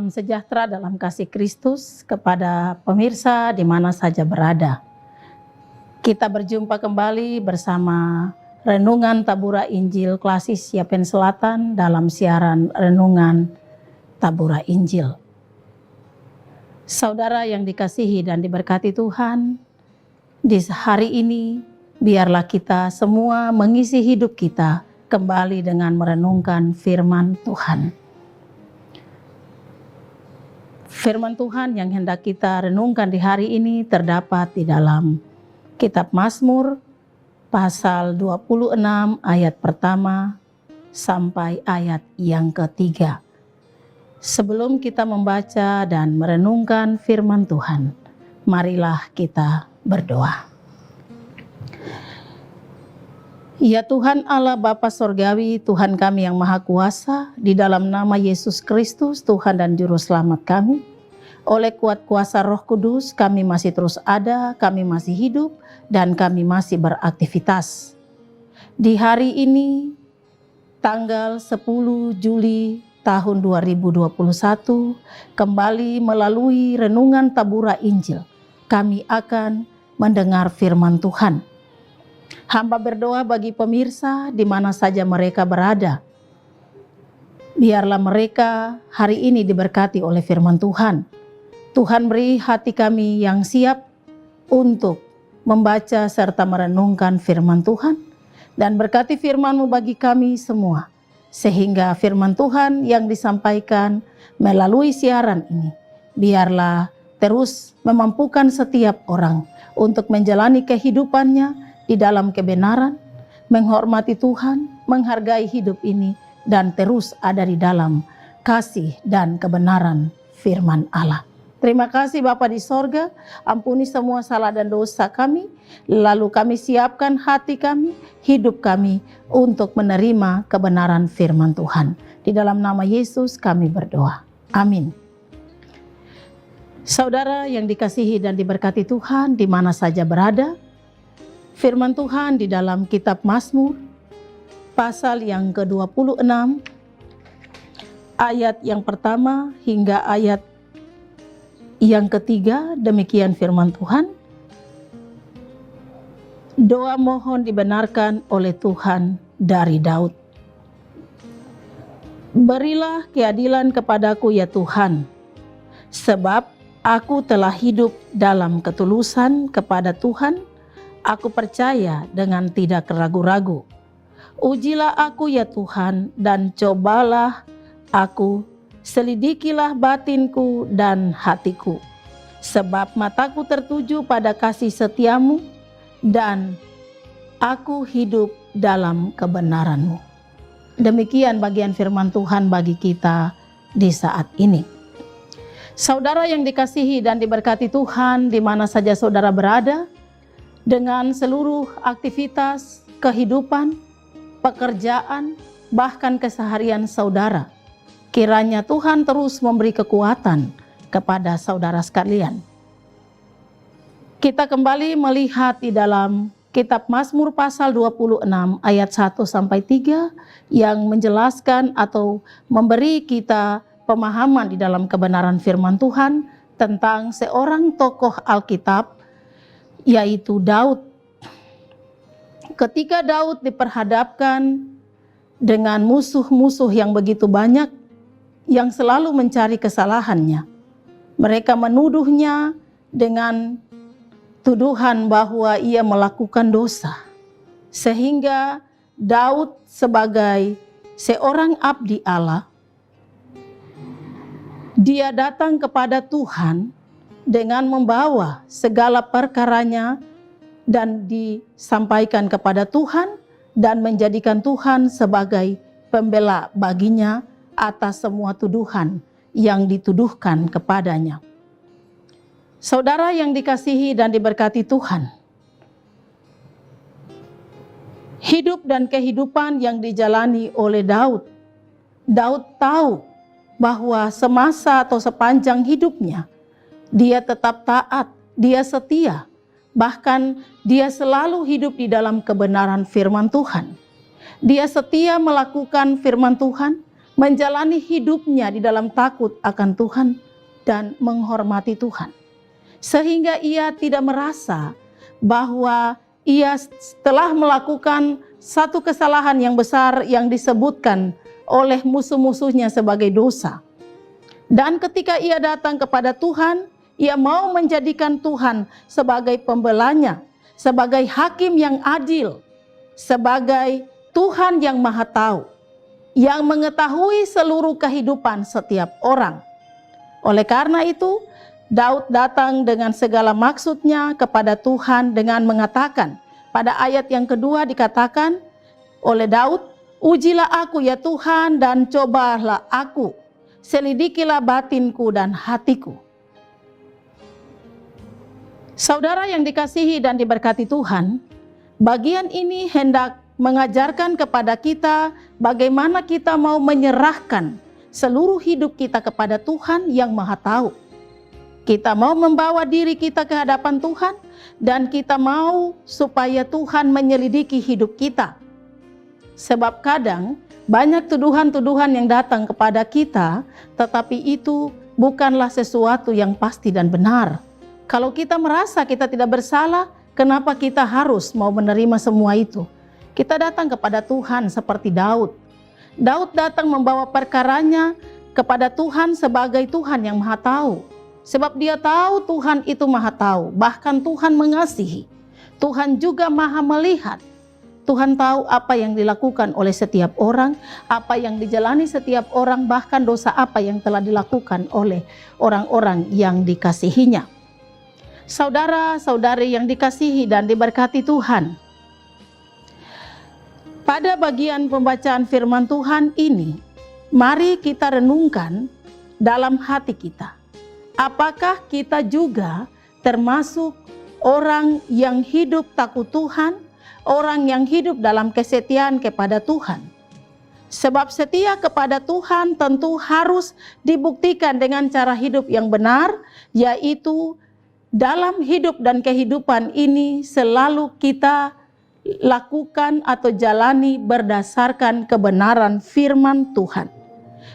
Salam sejahtera dalam kasih Kristus kepada pemirsa di mana saja berada. Kita berjumpa kembali bersama Renungan Tabura Injil Klasis Yapen Selatan dalam siaran Renungan Tabura Injil. Saudara yang dikasihi dan diberkati Tuhan, di hari ini biarlah kita semua mengisi hidup kita kembali dengan merenungkan firman Tuhan. Firman Tuhan yang hendak kita renungkan di hari ini terdapat di dalam Kitab Mazmur pasal 26 ayat pertama sampai ayat yang ketiga. Sebelum kita membaca dan merenungkan firman Tuhan, marilah kita berdoa. Ya Tuhan Allah Bapa Sorgawi, Tuhan kami yang Maha Kuasa, di dalam nama Yesus Kristus, Tuhan dan Juru Selamat kami, oleh kuat kuasa Roh Kudus, kami masih terus ada, kami masih hidup, dan kami masih beraktivitas. Di hari ini, tanggal 10 Juli tahun 2021, kembali melalui Renungan Tabura Injil, kami akan mendengar firman Tuhan. Hamba berdoa bagi pemirsa di mana saja mereka berada. Biarlah mereka hari ini diberkati oleh firman Tuhan. Tuhan beri hati kami yang siap untuk membaca serta merenungkan firman Tuhan. Dan berkati firman-Mu bagi kami semua. Sehingga firman Tuhan yang disampaikan melalui siaran ini, biarlah terus memampukan setiap orang untuk menjalani kehidupannya di dalam kebenaran, menghormati Tuhan, menghargai hidup ini, dan terus ada di dalam kasih dan kebenaran firman Allah. Terima kasih Bapa di sorga, ampuni semua salah dan dosa kami, lalu kami siapkan hati kami, hidup kami untuk menerima kebenaran firman Tuhan. Di dalam nama Yesus kami berdoa. Amin. Saudara yang dikasihi dan diberkati Tuhan di mana saja berada, firman Tuhan di dalam kitab Mazmur pasal yang ke-26 ayat yang pertama hingga ayat yang ketiga, demikian firman Tuhan. Doa mohon dibenarkan oleh Tuhan dari Daud. Berilah keadilan kepadaku ya Tuhan, sebab aku telah hidup dalam ketulusan kepada Tuhan. Aku percaya dengan tidak ragu-ragu. Ujilah aku ya Tuhan dan cobalah aku, selidikilah batinku dan hatiku. Sebab mataku tertuju pada kasih setiamu dan aku hidup dalam kebenaran-Mu. Demikian bagian firman Tuhan bagi kita di saat ini. Saudara yang dikasihi dan diberkati Tuhan di mana saja saudara berada, dengan seluruh aktivitas, kehidupan, pekerjaan, bahkan keseharian saudara, kiranya Tuhan terus memberi kekuatan kepada saudara sekalian. Kita kembali melihat di dalam kitab Mazmur pasal 26 ayat 1-3 yang menjelaskan atau memberi kita pemahaman di dalam kebenaran firman Tuhan tentang seorang tokoh Alkitab, yaitu Daud. Ketika Daud diperhadapkan dengan musuh-musuh yang begitu banyak, yang selalu mencari kesalahannya. Mereka menuduhnya dengan tuduhan bahwa ia melakukan dosa. Sehingga Daud sebagai seorang abdi Allah, dia datang kepada Tuhan dengan membawa segala perkaranya dan disampaikan kepada Tuhan dan menjadikan Tuhan sebagai pembela baginya atas semua tuduhan yang dituduhkan kepadanya. Saudara yang dikasihi dan diberkati Tuhan, hidup dan kehidupan yang dijalani oleh Daud, Daud tahu bahwa semasa atau sepanjang hidupnya, dia tetap taat, dia setia, bahkan dia selalu hidup di dalam kebenaran firman Tuhan. Dia setia melakukan firman Tuhan, menjalani hidupnya di dalam takut akan Tuhan dan menghormati Tuhan. Sehingga ia tidak merasa bahwa ia telah melakukan satu kesalahan yang besar yang disebutkan oleh musuh-musuhnya sebagai dosa. Dan ketika ia datang kepada Tuhan, ia mau menjadikan Tuhan sebagai pembelanya, sebagai hakim yang adil, sebagai Tuhan yang Maha Tahu, yang mengetahui seluruh kehidupan setiap orang. Oleh karena itu, Daud datang dengan segala maksudnya kepada Tuhan dengan mengatakan, pada ayat yang kedua dikatakan oleh Daud, "Ujilah aku ya Tuhan dan cobalah aku, selidikilah batinku dan hatiku." Saudara yang dikasihi dan diberkati Tuhan, bagian ini hendak mengajarkan kepada kita bagaimana kita mau menyerahkan seluruh hidup kita kepada Tuhan yang Maha Tahu. Kita mau membawa diri kita ke hadapan Tuhan dan kita mau supaya Tuhan menyelidiki hidup kita. Sebab kadang banyak tuduhan-tuduhan yang datang kepada kita, tetapi itu bukanlah sesuatu yang pasti dan benar. Kalau kita merasa kita tidak bersalah, kenapa kita harus mau menerima semua itu? Kita datang kepada Tuhan seperti Daud. Daud datang membawa perkaranya kepada Tuhan sebagai Tuhan yang Maha Tahu. Sebab dia tahu Tuhan itu Maha Tahu, bahkan Tuhan mengasihi. Tuhan juga Maha Melihat. Tuhan tahu apa yang dilakukan oleh setiap orang, apa yang dijalani setiap orang, bahkan dosa apa yang telah dilakukan oleh orang-orang yang dikasihinya. Saudara-saudari yang dikasihi dan diberkati Tuhan, pada bagian pembacaan firman Tuhan ini, mari kita renungkan dalam hati kita. Apakah kita juga termasuk orang yang hidup takut Tuhan, orang yang hidup dalam kesetiaan kepada Tuhan? Sebab setia kepada Tuhan tentu harus dibuktikan dengan cara hidup yang benar, yaitu dalam hidup dan kehidupan ini selalu kita lakukan atau jalani berdasarkan kebenaran firman Tuhan.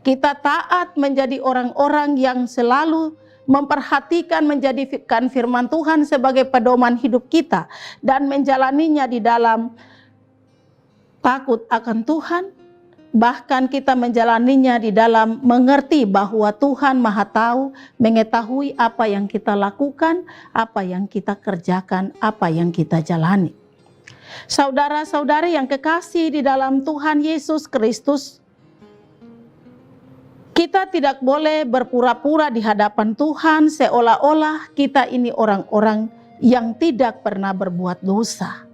Kita taat menjadi orang-orang yang selalu memperhatikan menjadikan firman Tuhan sebagai pedoman hidup kita dan menjalaninya di dalam takut akan Tuhan. Bahkan kita menjalaninya di dalam mengerti bahwa Tuhan Maha Tahu, mengetahui apa yang kita lakukan, apa yang kita kerjakan, apa yang kita jalani. Saudara-saudari yang kekasih di dalam Tuhan Yesus Kristus, kita tidak boleh berpura-pura di hadapan Tuhan seolah-olah kita ini orang-orang yang tidak pernah berbuat dosa.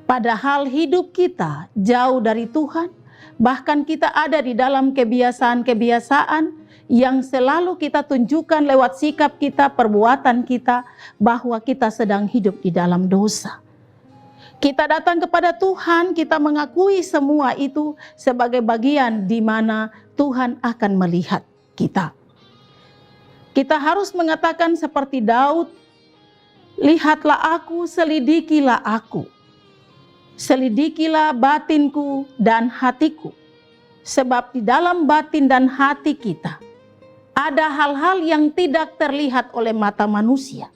Padahal hidup kita jauh dari Tuhan, bahkan kita ada di dalam kebiasaan-kebiasaan yang selalu kita tunjukkan lewat sikap kita, perbuatan kita, bahwa kita sedang hidup di dalam dosa. Kita datang kepada Tuhan, kita mengakui semua itu sebagai bagian di mana Tuhan akan melihat kita. Kita harus mengatakan seperti Daud, "Lihatlah aku, selidikilah aku. Selidikilah batinku dan hatiku." Sebab di dalam batin dan hati kita ada hal-hal yang tidak terlihat oleh mata manusia.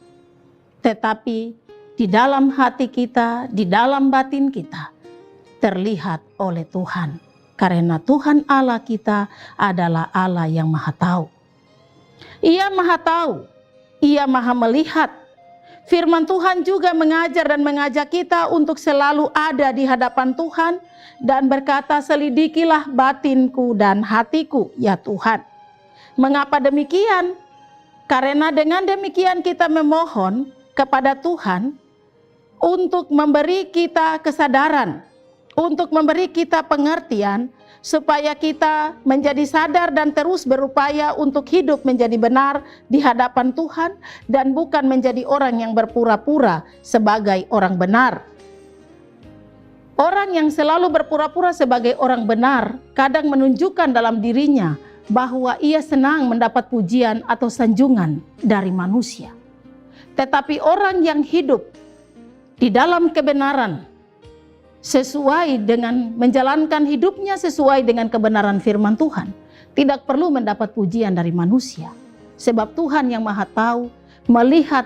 Tetapi di dalam hati kita, di dalam batin kita, terlihat oleh Tuhan. Karena Tuhan Allah kita adalah Allah yang Maha Tahu. Ia Maha Tahu, Ia Maha Melihat. Firman Tuhan juga mengajar dan mengajak kita untuk selalu ada di hadapan Tuhan dan berkata, "Selidikilah batinku dan hatiku, ya Tuhan." Mengapa demikian? Karena dengan demikian kita memohon kepada Tuhan untuk memberi kita kesadaran, untuk memberi kita pengertian, supaya kita menjadi sadar dan terus berupaya untuk hidup menjadi benar di hadapan Tuhan dan bukan menjadi orang yang berpura-pura sebagai orang benar. Orang yang selalu berpura-pura sebagai orang benar kadang menunjukkan dalam dirinya bahwa ia senang mendapat pujian atau sanjungan dari manusia. Tetapi orang yang hidup di dalam kebenaran, sesuai dengan menjalankan hidupnya sesuai dengan kebenaran firman Tuhan, tidak perlu mendapat pujian dari manusia. Sebab Tuhan yang Maha Tahu melihat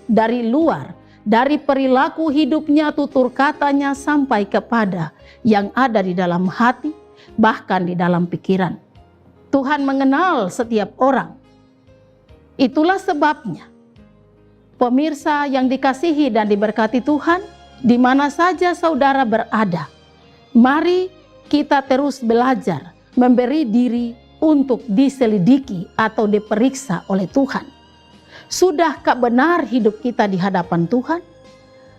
dari luar, dari perilaku hidupnya, tutur katanya sampai kepada yang ada di dalam hati, bahkan di dalam pikiran. Tuhan mengenal setiap orang. Itulah sebabnya, pemirsa yang dikasihi dan diberkati Tuhan, di mana saja saudara berada, mari kita terus belajar memberi diri untuk diselidiki atau diperiksa oleh Tuhan. Sudahkah benar hidup kita di hadapan Tuhan?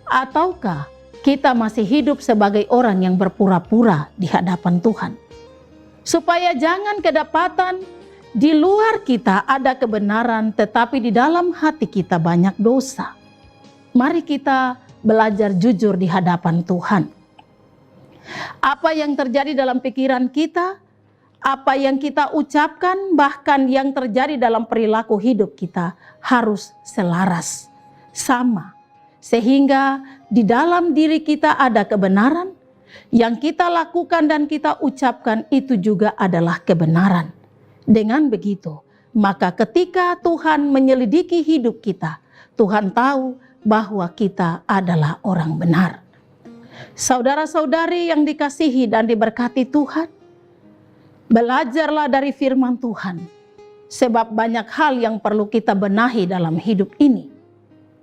Ataukah kita masih hidup sebagai orang yang berpura-pura di hadapan Tuhan? Supaya jangan kedapatan di luar kita ada kebenaran, tetapi di dalam hati kita banyak dosa. Mari kita belajar jujur di hadapan Tuhan. Apa yang terjadi dalam pikiran kita, apa yang kita ucapkan, bahkan yang terjadi dalam perilaku hidup kita harus selaras, sama. Sehingga di dalam diri kita ada kebenaran, yang kita lakukan dan kita ucapkan itu juga adalah kebenaran. Dengan begitu, maka ketika Tuhan menyelidiki hidup kita, Tuhan tahu bahwa kita adalah orang benar. Saudara-saudari yang dikasihi dan diberkati Tuhan, belajarlah dari firman Tuhan, sebab banyak hal yang perlu kita benahi dalam hidup ini.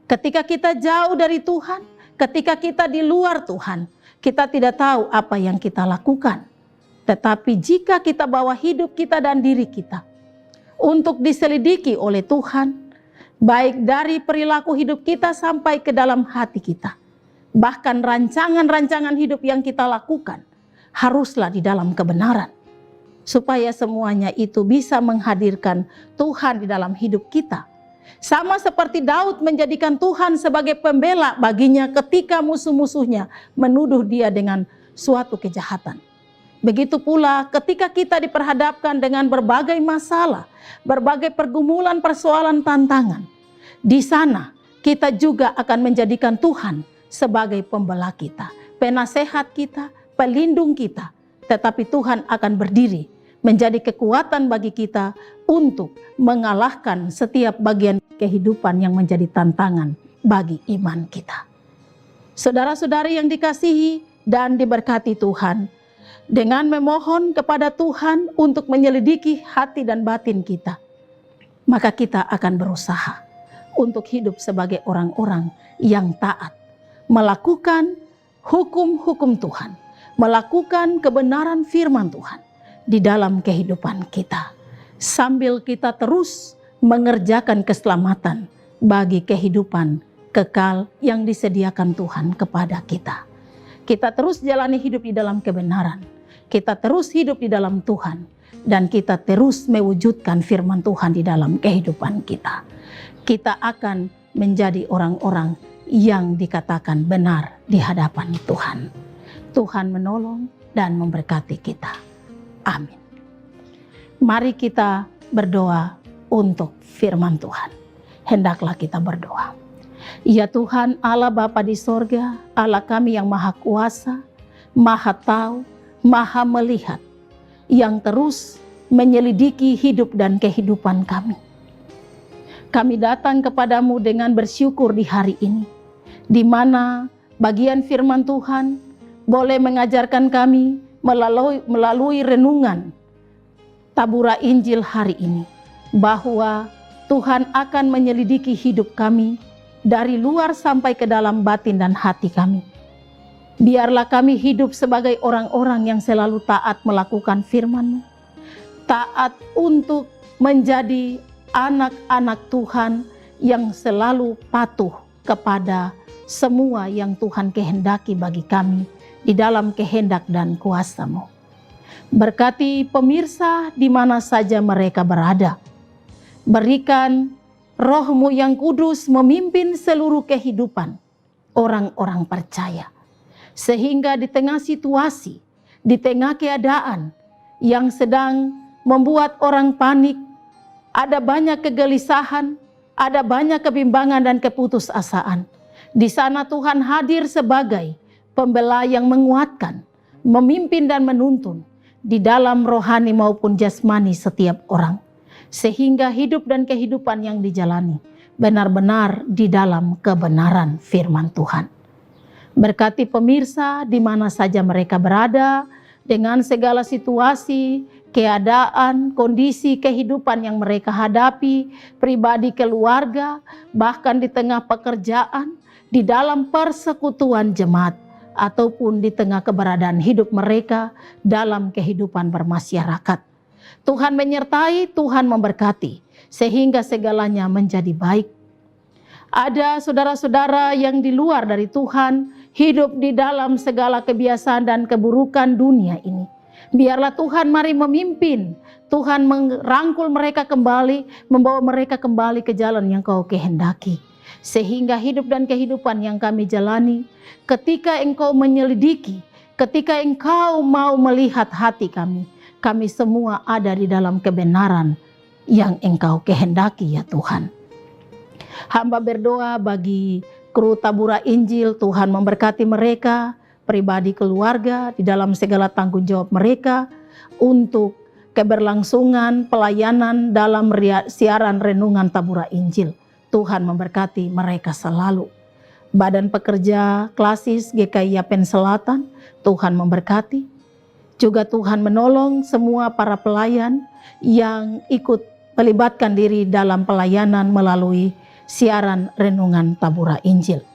Ketika kita jauh dari Tuhan, ketika kita di luar Tuhan, kita tidak tahu apa yang kita lakukan. Tetapi jika kita bawa hidup kita dan diri kita untuk diselidiki oleh Tuhan, baik dari perilaku hidup kita sampai ke dalam hati kita, bahkan rancangan-rancangan hidup yang kita lakukan, haruslah di dalam kebenaran. Supaya semuanya itu bisa menghadirkan Tuhan di dalam hidup kita. Sama seperti Daud menjadikan Tuhan sebagai pembela baginya ketika musuh-musuhnya menuduh dia dengan suatu kejahatan. Begitu pula ketika kita diperhadapkan dengan berbagai masalah, berbagai pergumulan, persoalan, tantangan. Di sana kita juga akan menjadikan Tuhan sebagai pembela kita, penasehat kita, pelindung kita. Tetapi Tuhan akan berdiri menjadi kekuatan bagi kita untuk mengalahkan setiap bagian kehidupan yang menjadi tantangan bagi iman kita. Saudara-saudari yang dikasihi dan diberkati Tuhan, dengan memohon kepada Tuhan untuk menyelidiki hati dan batin kita, maka kita akan berusaha untuk hidup sebagai orang-orang yang taat, melakukan hukum-hukum Tuhan, melakukan kebenaran firman Tuhan di dalam kehidupan kita, sambil kita terus mengerjakan keselamatan bagi kehidupan kekal yang disediakan Tuhan kepada kita. Kita terus jalani hidup di dalam kebenaran. Kita terus hidup di dalam Tuhan, dan kita terus mewujudkan firman Tuhan di dalam kehidupan kita. Kita akan menjadi orang-orang yang dikatakan benar di hadapan Tuhan. Tuhan menolong dan memberkati kita. Amin. Mari kita berdoa untuk firman Tuhan. Hendaklah kita berdoa. Ya Tuhan Allah Bapa di sorga, Allah kami yang Maha Kuasa, Maha Tahu, Maha Melihat, yang terus menyelidiki hidup dan kehidupan kami. Kami datang kepadamu dengan bersyukur di hari ini, di mana bagian firman Tuhan boleh mengajarkan kami melalui renungan tabura Injil hari ini, bahwa Tuhan akan menyelidiki hidup kami dari luar sampai ke dalam batin dan hati kami. Biarlah kami hidup sebagai orang-orang yang selalu taat melakukan firman-Mu, taat untuk menjadi anak-anak Tuhan yang selalu patuh kepada semua yang Tuhan kehendaki bagi kami di dalam kehendak dan kuasa-Mu. Berkati pemirsa di mana saja mereka berada. Berikan Roh-Mu yang kudus memimpin seluruh kehidupan orang-orang percaya. Sehingga di tengah situasi, di tengah keadaan yang sedang membuat orang panik, ada banyak kegelisahan, ada banyak kebimbangan dan keputusasaan. Di sana Tuhan hadir sebagai pembela yang menguatkan, memimpin dan menuntun di dalam rohani maupun jasmani setiap orang, sehingga hidup dan kehidupan yang dijalani benar-benar di dalam kebenaran firman Tuhan. Berkati pemirsa di mana saja mereka berada, dengan segala situasi, keadaan, kondisi kehidupan yang mereka hadapi, pribadi, keluarga, bahkan di tengah pekerjaan, di dalam persekutuan jemaat, ataupun di tengah keberadaan hidup mereka dalam kehidupan bermasyarakat. Tuhan menyertai, Tuhan memberkati, sehingga segalanya menjadi baik. Ada saudara-saudara yang di luar dari Tuhan, hidup di dalam segala kebiasaan dan keburukan dunia ini. Biarlah Tuhan mari memimpin, Tuhan merangkul mereka kembali, membawa mereka kembali ke jalan yang Kau kehendaki. Sehingga hidup dan kehidupan yang kami jalani, ketika Engkau menyelidiki, ketika Engkau mau melihat hati kami semua ada di dalam kebenaran yang Engkau kehendaki ya Tuhan. Hamba berdoa bagi kru Tabura Injil, Tuhan memberkati mereka, pribadi keluarga di dalam segala tanggung jawab mereka untuk keberlangsungan pelayanan dalam siaran renungan Tabura Injil. Tuhan memberkati mereka selalu. Badan Pekerja Klasis GKI Yapen Selatan, Tuhan memberkati. Juga Tuhan menolong semua para pelayan yang ikut melibatkan diri dalam pelayanan melalui siaran renungan Tabura Injil.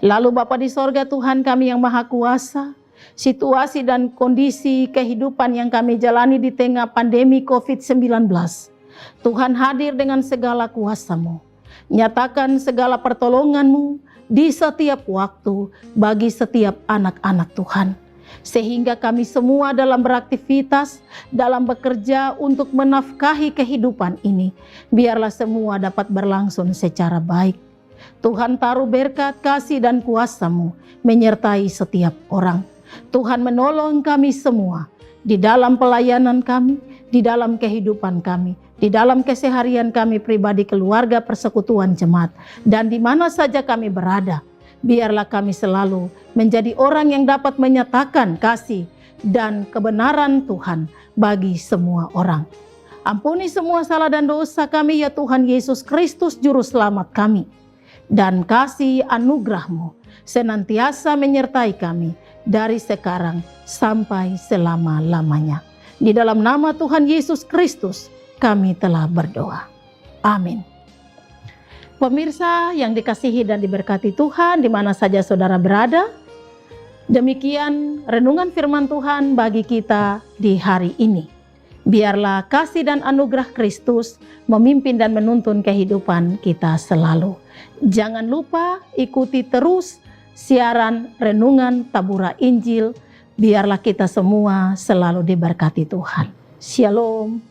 Lalu Bapa di sorga, Tuhan kami yang Maha Kuasa, situasi dan kondisi kehidupan yang kami jalani di tengah pandemi COVID-19, Tuhan hadir dengan segala kuasa-Mu. Nyatakan segala pertolongan-Mu di setiap waktu bagi setiap anak-anak Tuhan. Sehingga kami semua dalam beraktivitas, dalam bekerja untuk menafkahi kehidupan ini, biarlah semua dapat berlangsung secara baik. Tuhan taruh berkat, kasih dan kuasa-Mu menyertai setiap orang. Tuhan menolong kami semua di dalam pelayanan kami, di dalam kehidupan kami, di dalam keseharian kami pribadi, keluarga, persekutuan jemaat, dan di mana saja kami berada. Biarlah kami selalu menjadi orang yang dapat menyatakan kasih dan kebenaran Tuhan bagi semua orang. Ampuni semua salah dan dosa kami ya Tuhan Yesus Kristus Juru Selamat kami. Dan kasih anugerah-Mu senantiasa menyertai kami dari sekarang sampai selama-lamanya. Di dalam nama Tuhan Yesus Kristus kami telah berdoa. Amin. Pemirsa yang dikasihi dan diberkati Tuhan di mana saja saudara berada, demikian renungan firman Tuhan bagi kita di hari ini. Biarlah kasih dan anugerah Kristus memimpin dan menuntun kehidupan kita selalu. Jangan lupa ikuti terus siaran renungan Tabura Injil. Biarlah kita semua selalu diberkati Tuhan. Shalom.